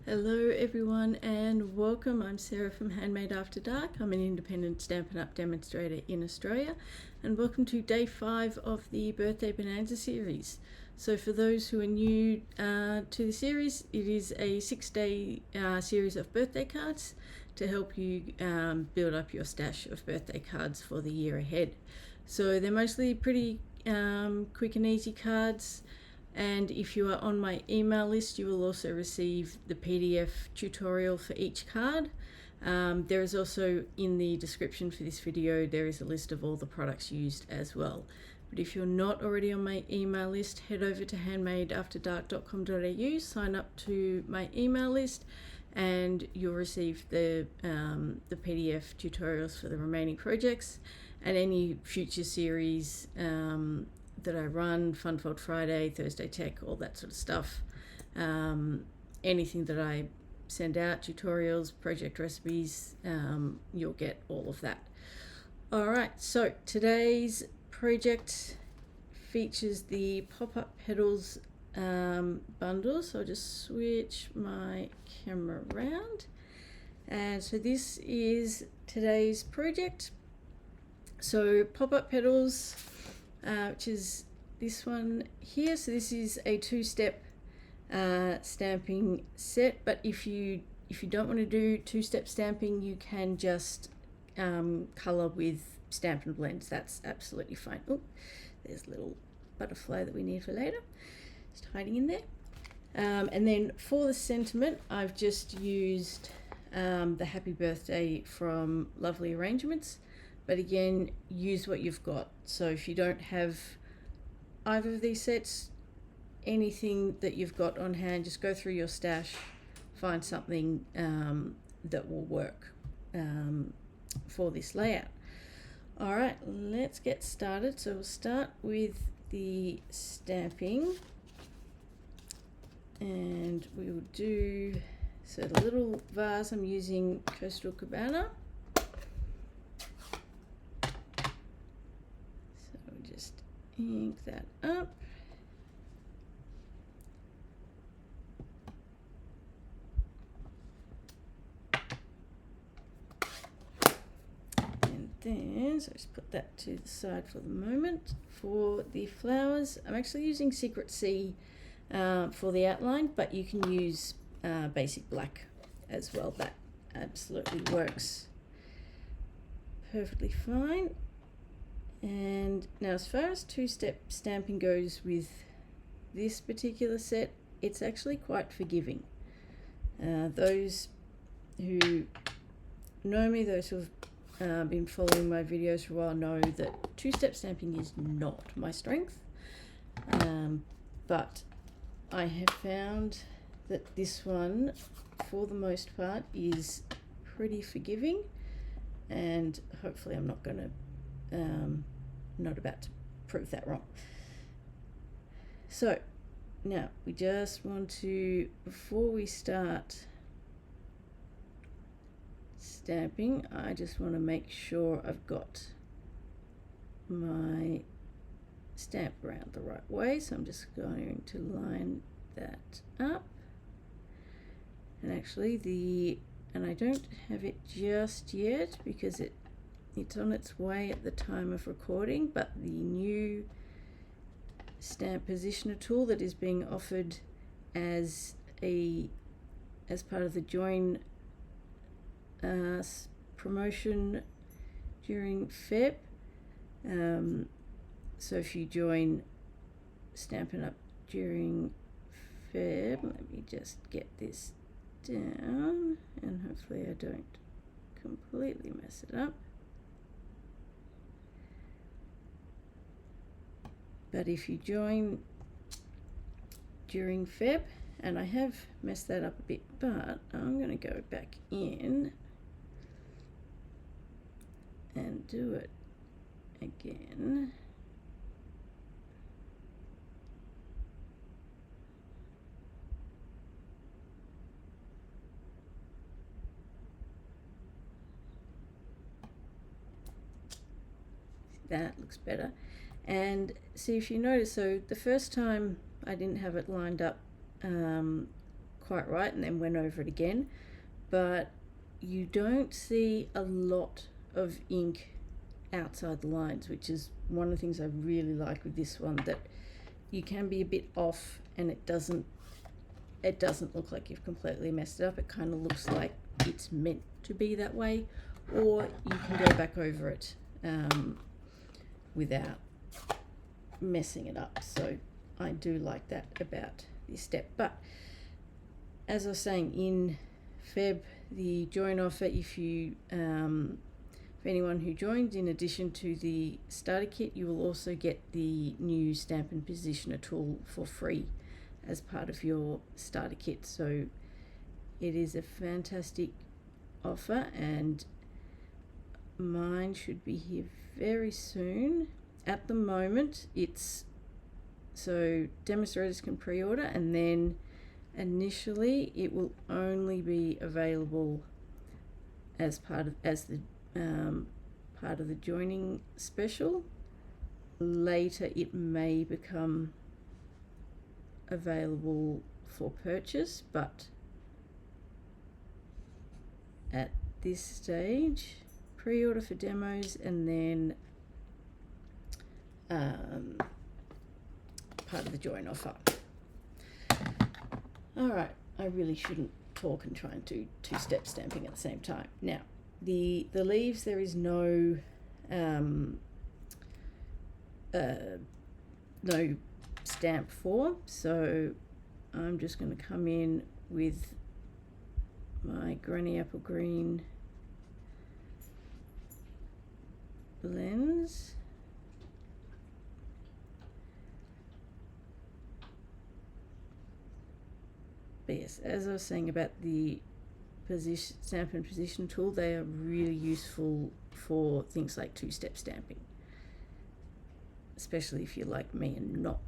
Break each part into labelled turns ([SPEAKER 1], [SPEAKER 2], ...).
[SPEAKER 1] Hello everyone and welcome. I'm Sarah from Handmade After Dark. I'm an independent Stampin' Up! Demonstrator in Australia, and welcome to day 5 of the Birthday Bonanza Series. So for those who are new to the series, it is a 6-day series of birthday cards to help you build up your stash of birthday cards for the year ahead. So they're mostly pretty quick and easy cards. And if you are on my email list, you will also receive the PDF tutorial for each card. There is also, in the description for this video, there is a list of all the products used as well. But if you're not already on my email list, head over to handmadeafterdark.com.au, sign up to my email list, and you'll receive the PDF tutorials for the remaining projects and any future series that I run, Fun Fold Friday, Thursday Tech, all that sort of stuff. Anything that I send out, tutorials, project recipes, you'll get all of that. All right, so today's project features the pop-up petals bundle. So I'll just switch my camera around. And so this is today's project. So pop-up petals, which is this one here. So this is a 2-step stamping set, but if you don't want to do 2-step stamping, you can just color with Stampin' Blends. That's absolutely fine. Oh, there's a little butterfly that we need for later, just hiding in there. And then for the sentiment, I've just used the Happy Birthday from Lovely Arrangements. But again, use what you've got. So if you don't have either of these sets, anything that you've got on hand, just go through your stash, find something that will work for this layout. All right, let's get started. So we'll start with the stamping, and we will do, so the little vase I'm using Coastal Cabana. Ink that up. And then, so just put that to the side for the moment. For the flowers, I'm actually using Secret Sea for the outline, but you can use basic black as well. That absolutely works perfectly fine. And now, as far as 2-step stamping goes with this particular set, it's actually quite forgiving. Those who know me, those who have been following my videos for a while, know that 2-step stamping is not my strength. But I have found that this one, for the most part, is pretty forgiving, and hopefully I'm not going to not about to prove that wrong. So now we just want to, before we start stamping, I just want to make sure I've got my stamp around the right way. So I'm just going to line that up, and actually and I don't have it just yet because it's on its way at the time of recording, but the new stamp positioner tool that is being offered as part of the join promotion during Feb. So if you join Stampin' Up! During Feb, let me just get this down, and hopefully I don't completely mess it up. But if you join during Feb, and I have messed that up a bit, but I'm going to go back in and do it again. That looks better. And see, if you notice, so the first time I didn't have it lined up quite right and then went over it again, but you don't see a lot of ink outside the lines, which is one of the things I really like with this one, that you can be a bit off and it doesn't look like you've completely messed it up. It kind of looks like it's meant to be that way, or you can go back over it without messing it up. So I do like that about this step. But as I was saying, in Feb, the join offer, if you for anyone who joins, in addition to the starter kit, you will also get the new stamp and positioner tool for free as part of your starter kit. So it is a fantastic offer, and mine should be here very soon. At the moment, it's so demonstrators can pre-order, and then initially it will only be available as part of the joining special. Later it may become available for purchase, but at this stage, pre-order for demos, and then part of the join offer. Alright, I really shouldn't talk and try and do two-step stamping at the same time. Now, the leaves, there is no no stamp for, so I'm just going to come in with my Granny Apple Green blends. But yes, as I was saying about the stamp and position tool, they are really useful for things like two-step stamping, especially if you're like me and not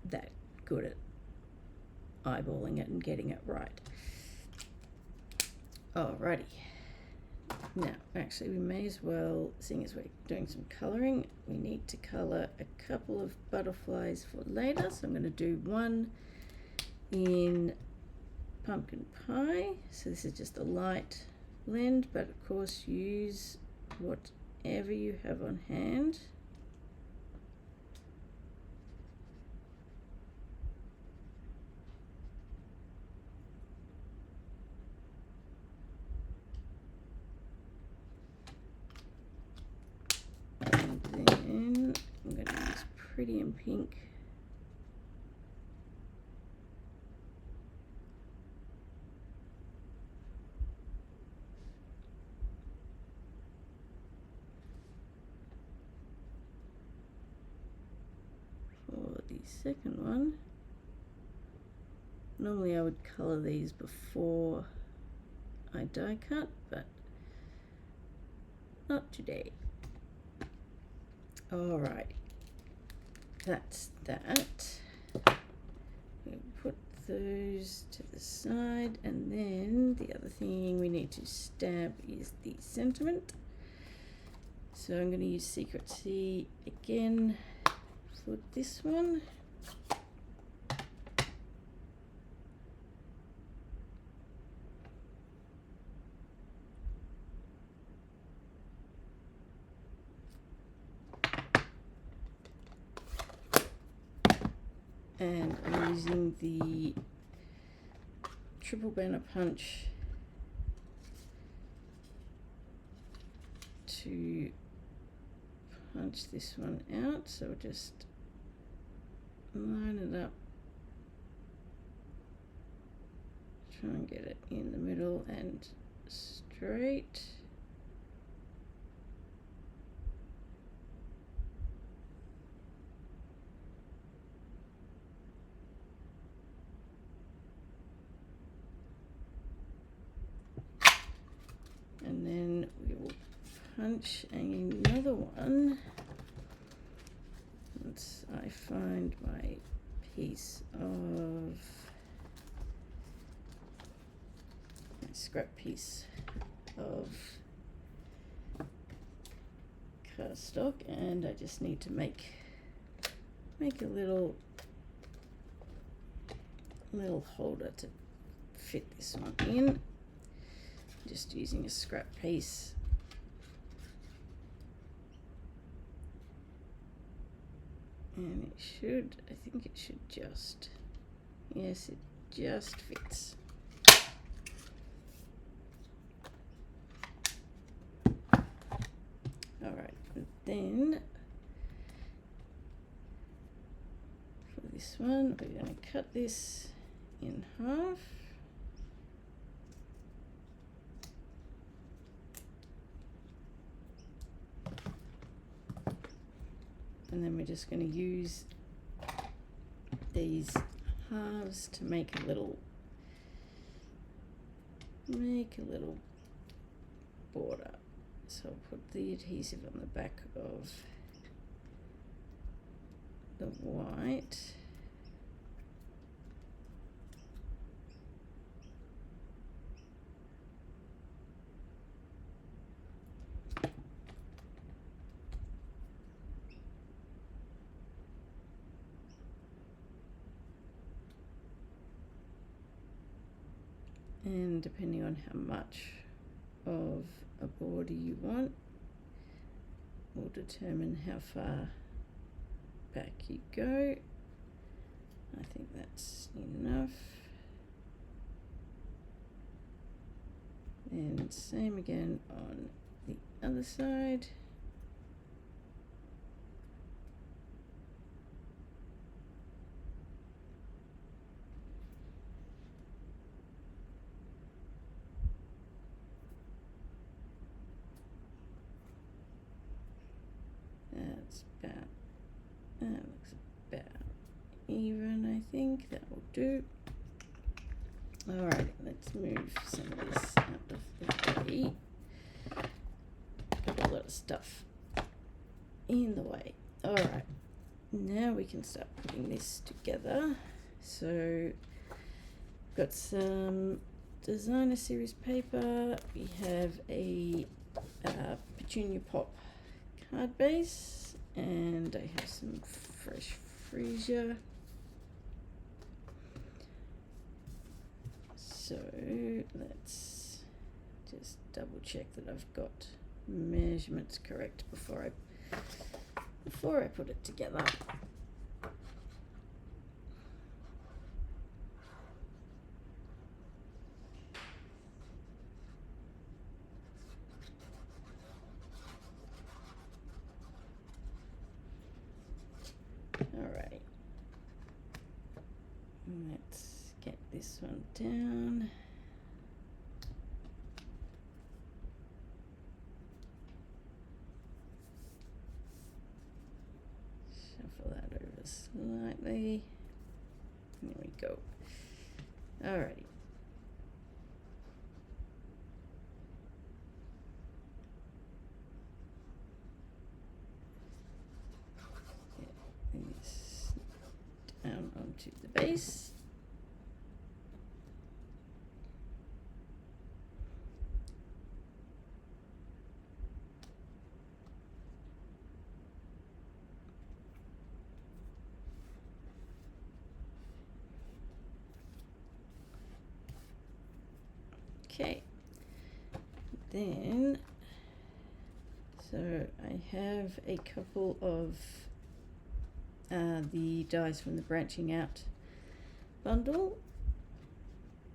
[SPEAKER 1] that good at eyeballing it and getting it right. Alrighty. Now, actually, we may as well, seeing as we're doing some colouring, we need to colour a couple of butterflies for later. So I'm going to do one in Pumpkin Pie. So this is just a light blend, but of course use whatever you have on hand. And then I'm going to use Pretty in Pink. For the second one, normally I would colour these before I die cut, but not today. Alright, that's that. We'll put those to the side, and then the other thing we need to stamp is the sentiment. So I'm going to use Secret C again for this one. And I'm using the triple banner punch to punch this one out. So just line it up, try and get it in the middle and straight. And then we will punch another one once I find my piece of my scrap piece of cardstock, and I just need to make a little holder to fit this one in, just using a scrap piece. And it should, I think it should just, yes, it just fits. Alright, and then for this one, we're going to cut this in half. And then we're just going to use these halves to make a little border. So I'll put the adhesive on the back of the white. And depending on how much of a border you want, will determine how far back you go. I think that's enough. And same again on the other side. That looks about even, I think. That will do. Alright, let's move some of this out of the way. Got a lot of stuff in the way. Alright, now we can start putting this together. So, got some designer series paper. We have a petunia pop card base, and I have some fresh freesia. So let's just double check that I've got measurements correct before I put it together. Alright, let's get this one down. Shuffle that over slightly. There we go. Alrighty. These down onto the base. Okay, then, so I have a couple of the dies from the branching out bundle.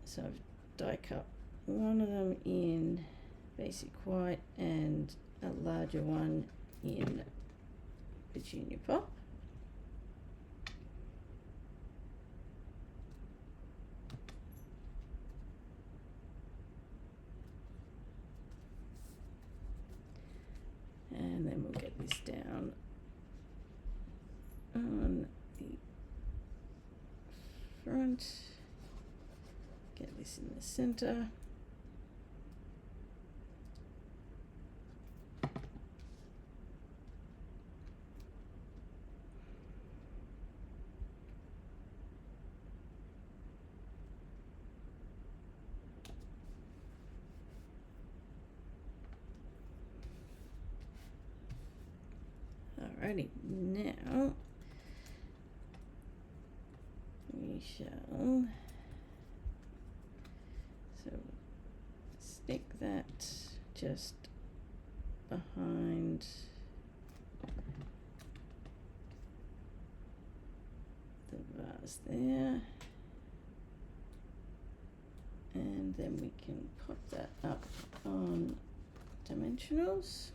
[SPEAKER 1] So I've die cut one of them in basic white and a larger one in petunia pop. And then we'll get this down on the front, get this in the center. Alrighty, now we shall stick that just behind the vase there, and then we can pop that up on dimensionals.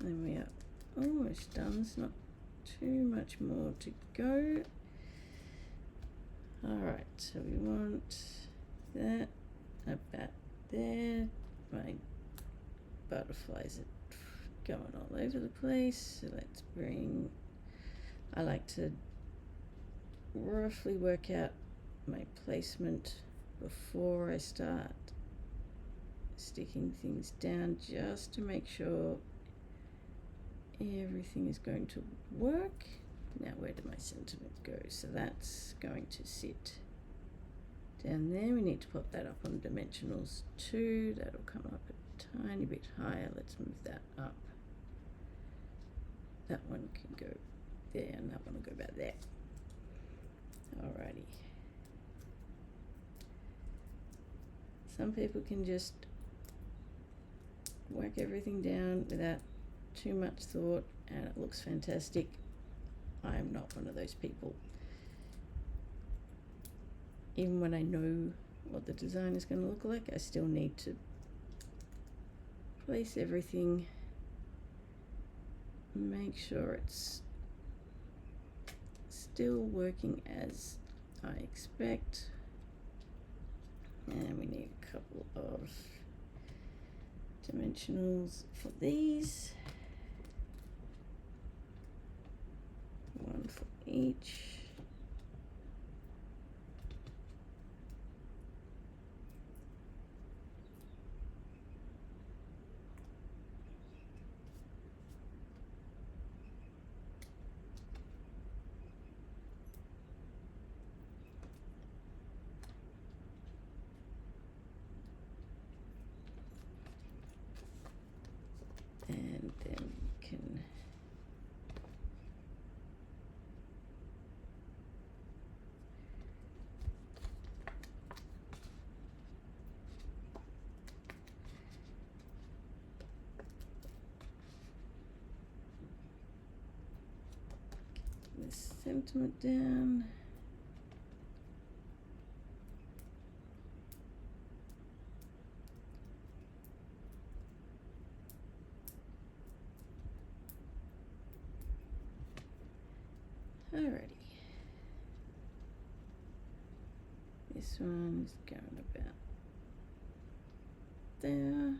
[SPEAKER 1] And we are almost done. There's not too much more to go. Alright, so we want that about there. My butterflies are going all over the place, so let's bring, I like to roughly work out my placement before I start sticking things down, just to make sure everything is going to work. Now where did my sentiment go? So that's going to sit down there. We need to pop that up on dimensionals too. That'll come up a tiny bit higher. Let's move that up. That one can go there and that one will go about there. Alrighty. Some people can just whack everything down without too much thought and it looks fantastic. I am not one of those people. Even when I know what the design is going to look like, I still need to place everything, make sure it's still working as I expect. And we need a couple of dimensionals for these. One for each. And then we can get this sentiment down. Alrighty. This one is going about there.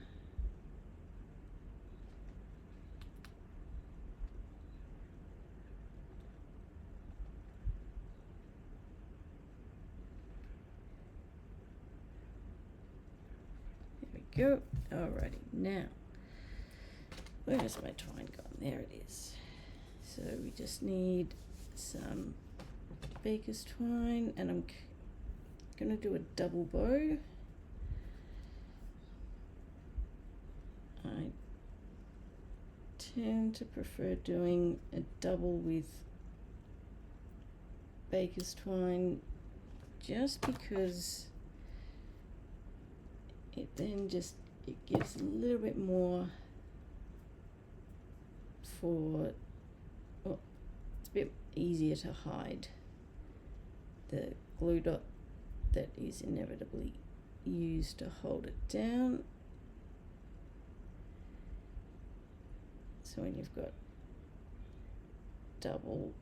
[SPEAKER 1] There we go. Alrighty, now where's my twine gone? There it is. So we just need some baker's twine, and I'm gonna do a double bow. I tend to prefer doing a double with baker's twine just because it then just, it gives a little bit more for, well, it's a bit easier to hide the glue dot that is inevitably used to hold it down. So when you've got double,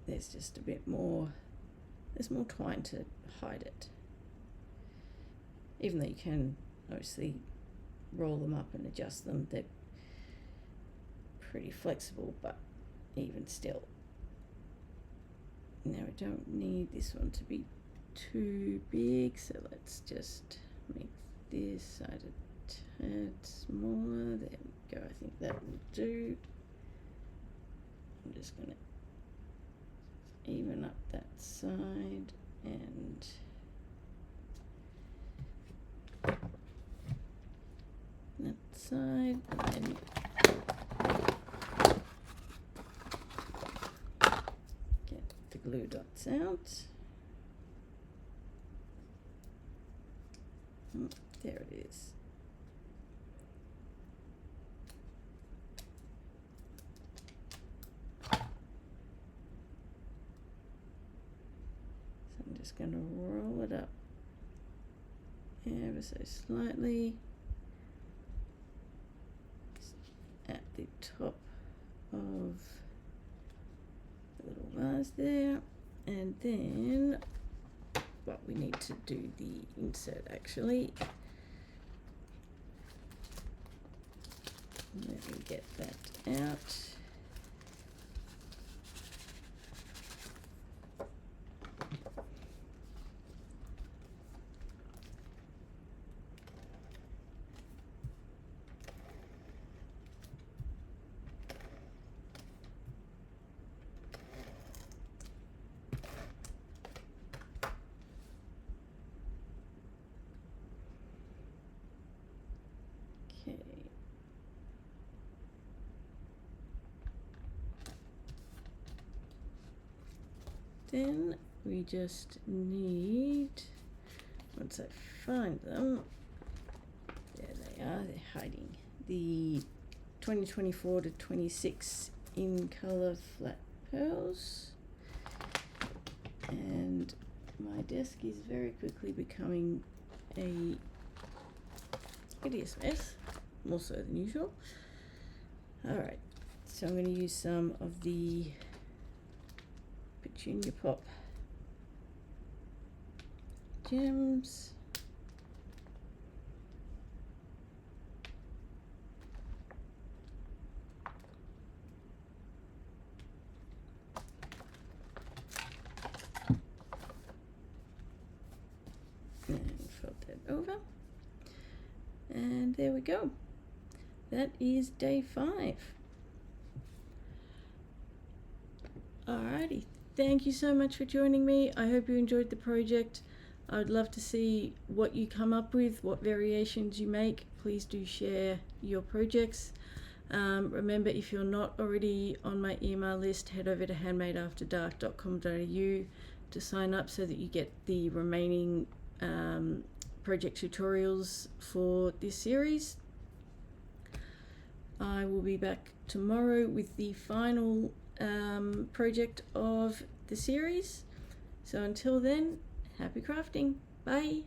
[SPEAKER 1] there's just a bit more, there's more twine to hide it. Even though you can obviously roll them up and adjust them, they're pretty flexible, but even still. Now we don't need this one to be too big, so let's just make this side a tad smaller. There we go, I think that will do. I'm just going to even up that side and that side, and then get the glue dots out. There it is. So I'm just going to roll it up ever so slightly at the top of the little vase there, and then what we need to do the insert actually. Let me get that out. Okay. Then we just need, once I find them, there they are, they're hiding, the 2024 to 26 in color flat pearls. And my desk is very quickly becoming a hideous mess, more so than usual. Alright, so I'm going to use some of the Petunia Pop gems. And fold that over. And there we go. That is day 5. Alrighty, thank you so much for joining me. I hope you enjoyed the project. I'd love to see what you come up with, what variations you make. Please do share your projects. Remember, if you're not already on my email list, head over to handmadeafterdark.com.au to sign up so that you get the remaining project tutorials for this series. I will be back tomorrow with the final project of the series. So until then, happy crafting. Bye.